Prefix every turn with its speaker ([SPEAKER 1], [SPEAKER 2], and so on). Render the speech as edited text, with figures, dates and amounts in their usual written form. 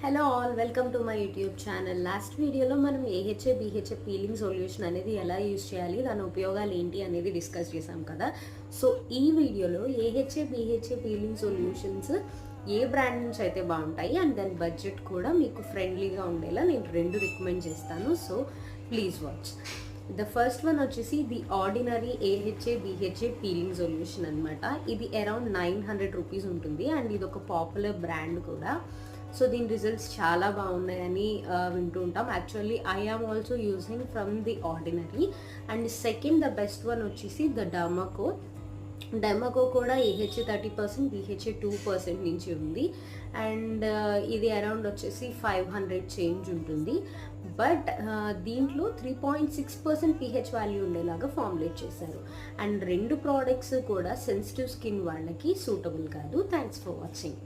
[SPEAKER 1] Hello all, welcome to my YouTube channel. Last వీడియోలో మనం AHA BHA peeling solution అనేది ఎలా యూజ్ చేయాలి, దాని ఉపయోగాలు ఏంటి అనేది డిస్కస్ చేసాం కదా. సో ఈ వీడియోలో ఏహెచ్ఏ బీహెచ్ఏ పీలింగ్ సొల్యూషన్స్ ఏ బ్రాండ్ నుంచి అయితే బాగుంటాయి అండ్ దాని బడ్జెట్ కూడా మీకు ఫ్రెండ్లీగా ఉండేలా నేను రెండు రికమెండ్ చేస్తాను. So please watch. The first one వచ్చేసి the Ordinary AHA BHA peeling solution అనమాట. ఇది అరౌండ్ 900 రూపీస్ ఉంటుంది అండ్ ఇది ఒక పాపులర్ బ్రాండ్ కూడా. సో దీని రిజల్ట్స్ చాలా బాగున్నాయని వింటూ ఉంటాం. Actually I am also using from the Ordinary. And second the best one వచ్చేసి ద డెర్మాకో కూడా ఏహెచ్ఏ 30%, బీహెచ్ఏ 2% నుంచి ఉంది. అండ్ ఇది అరౌండ్ వచ్చేసి 500 చేంజ్ ఉంటుంది. బట్ దీంట్లో 3.6% పీహెచ్ వాల్యూ ఉండేలాగా ఫార్ములేట్ చేశారు. అండ్ రెండు ప్రోడక్ట్స్ కూడా సెన్సిటివ్ స్కిన్ వాళ్ళకి సూటబుల్ కాదు. Thanks for watching.